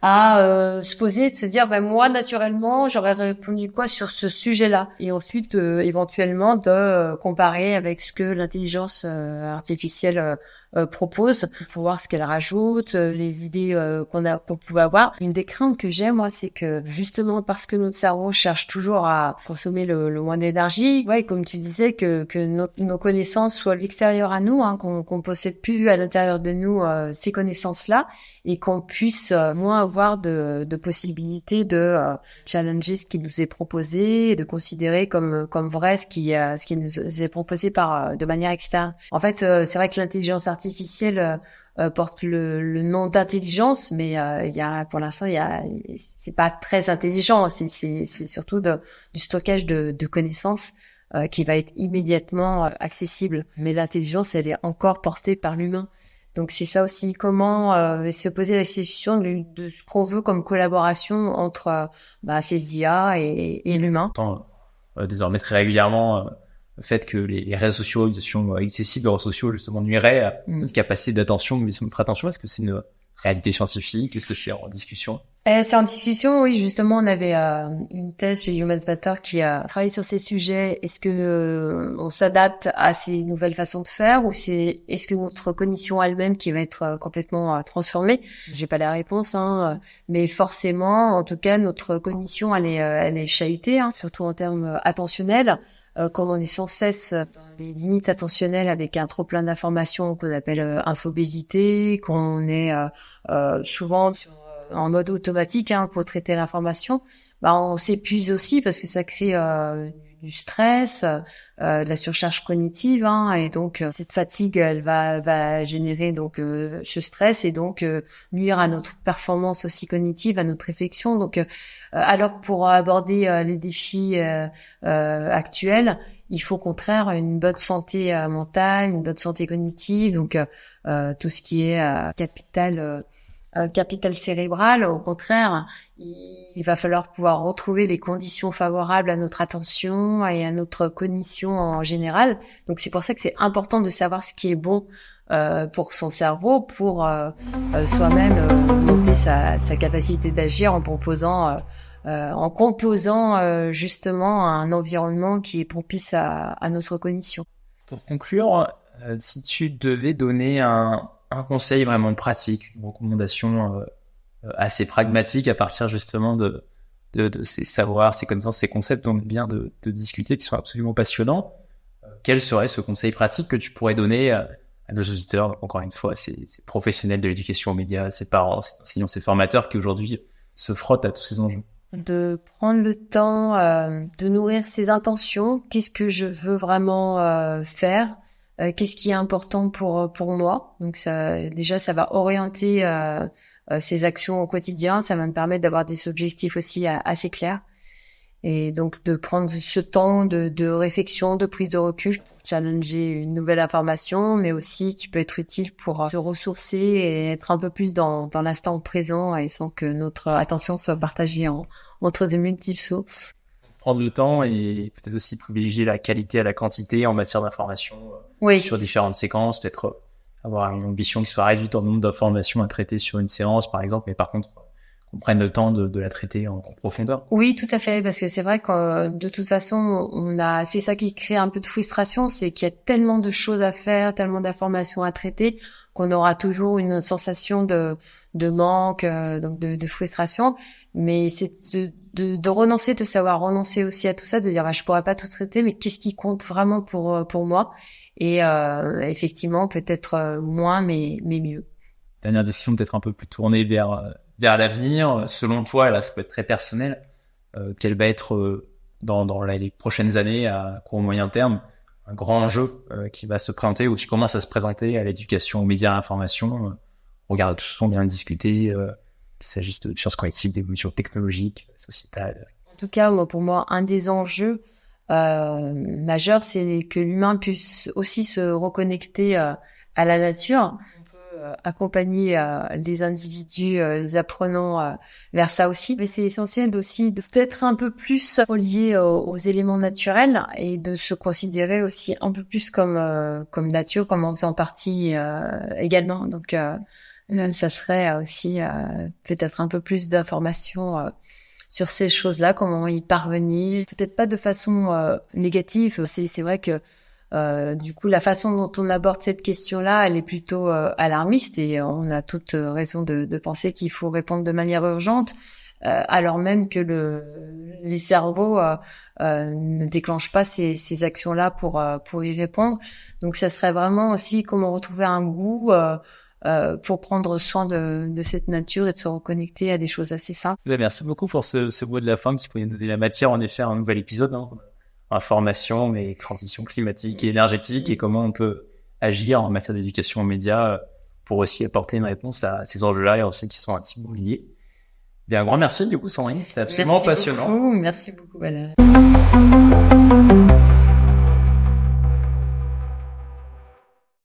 à se poser, de se dire moi naturellement j'aurais répondu quoi sur ce sujet-là, et ensuite éventuellement de comparer avec ce que l'intelligence artificielle propose pour voir ce qu'elle rajoute, les idées qu'on pouvait avoir. Une des craintes que j'ai moi, c'est que justement parce que notre cerveau cherche toujours à consommer le moins d'énergie, ouais, comme tu disais, que nos connaissances soient à l'extérieur à nous, qu'on possède plus à l'intérieur de nous ces connaissances-là, et qu'on puisse moins avoir de possibilités de challenger ce qui nous est proposé et de considérer comme vrai ce qui nous est proposé de manière externe. En fait, c'est vrai que l'intelligence artificielle porte le nom d'intelligence, mais il y a pour l'instant c'est pas très intelligent, c'est surtout du stockage de connaissances qui va être immédiatement accessible. Mais l'intelligence, elle est encore portée par l'humain. Donc c'est ça aussi, comment se poser la question de ce qu'on veut comme collaboration entre ces IA et l'humain. Désormais très régulièrement le fait que les réseaux sociaux, les actions accessibles aux réseaux sociaux justement nuiraient à notre capacité d'attention, de notre attention. Est-ce que c'est une réalité scientifique? Est-ce que c'est en discussion? C'est en discussion, oui. Justement, on avait une thèse chez Humans Matter qui a travaillé sur ces sujets. Est-ce que on s'adapte à ces nouvelles façons de faire, ou est-ce que notre cognition elle-même qui va être complètement transformée? J'ai pas la réponse, mais forcément, en tout cas, notre cognition elle est chahutée, surtout en termes attentionnels. Comme on est sans cesse dans les limites attentionnelles avec un trop plein d'informations qu'on appelle infobésité, qu'on est souvent en mode automatique pour traiter l'information, on s'épuise aussi parce que ça crée du stress, de la surcharge cognitive, et donc cette fatigue elle va générer donc ce stress et donc nuire à notre performance aussi cognitive, à notre réflexion. Donc alors que pour aborder les défis actuels, il faut au contraire une bonne santé mentale, une bonne santé cognitive, donc tout ce qui est capital cérébral. Au contraire, il va falloir pouvoir retrouver les conditions favorables à notre attention et à notre cognition en général. Donc c'est pour ça que c'est important de savoir ce qui est bon pour son cerveau, pour soi-même monter sa capacité d'agir en composant justement un environnement qui est propice à notre cognition. Pour conclure, si tu devais donner un conseil vraiment pratique, une recommandation assez pragmatique à partir justement de ces savoirs, ces connaissances, ces concepts dont on vient de discuter, qui sont absolument passionnants, quel serait ce conseil pratique que tu pourrais donner à nos auditeurs? Donc, encore une fois, ces professionnels de l'éducation aux médias, ces parents, ces enseignants, ces formateurs qui aujourd'hui se frottent à tous ces enjeux. De prendre le temps de nourrir ses intentions. Qu'est-ce que je veux vraiment faire? Qu'est-ce qui est important pour moi? Donc ça va orienter ces actions au quotidien. Ça va me permettre d'avoir des objectifs aussi assez clairs. Et donc de prendre ce temps de réflexion, de prise de recul pour challenger une nouvelle information, mais aussi qui peut être utile pour se ressourcer et être un peu plus dans l'instant présent et sans que notre attention soit partagée entre de multiples sources. Prendre le temps et peut-être aussi privilégier la qualité à la quantité en matière d'information Oui. sur différentes séquences, peut-être avoir une ambition qui soit réduite en nombre d'informations à traiter sur une séance, par exemple, mais par contre, qu'on prenne le temps de la traiter en profondeur. Oui, tout à fait, parce que c'est vrai que de toute façon, c'est ça qui crée un peu de frustration, c'est qu'il y a tellement de choses à faire, tellement d'informations à traiter, qu'on aura toujours une sensation de manque, donc de frustration. Mais c'est de renoncer, de savoir renoncer aussi à tout ça, de dire je pourrais pas tout traiter, mais qu'est-ce qui compte vraiment pour moi? Et effectivement, peut-être moins, mais mieux. Dernière décision peut-être un peu plus tournée vers l'avenir. Selon toi, là, ça peut être très personnel. Quel va être dans les prochaines années à court moyen terme un grand enjeu qui va se présenter ou qui commence à se présenter à l'éducation aux médias et à l'information? Regarde, tout ce sont bien discutés, qu'il s'agisse de sciences collectives, d'évolution technologique, sociétale. En tout cas, pour moi, un des enjeux majeurs, c'est que l'humain puisse aussi se reconnecter à la nature. Accompagner les individus, les apprenants vers ça aussi. Mais c'est essentiel aussi de peut-être un peu plus relié aux éléments naturels et de se considérer aussi un peu plus comme nature, comme en faisant partie également. Donc ça serait aussi peut-être un peu plus d'informations sur ces choses-là, comment y parvenir. Peut-être pas de façon négative. C'est vrai que du coup, la façon dont on aborde cette question-là, elle est plutôt alarmiste et on a toute raison de penser qu'il faut répondre de manière urgente, alors même que les cerveaux ne déclenchent pas ces actions-là pour y répondre. Donc, ça serait vraiment aussi comment retrouver un goût pour prendre soin de cette nature et de se reconnecter à des choses assez simples. Merci beaucoup pour ce mot de la fin qui pourrait nous donner la matière en effet à un nouvel épisode. Information, mais transition climatique et énergétique et comment on peut agir en matière d'éducation aux médias pour aussi apporter une réponse à ces enjeux-là et aussi qui sont intimement liés. Bien, un grand merci du coup Sandrine, c'était absolument passionnant. Merci beaucoup Valérie.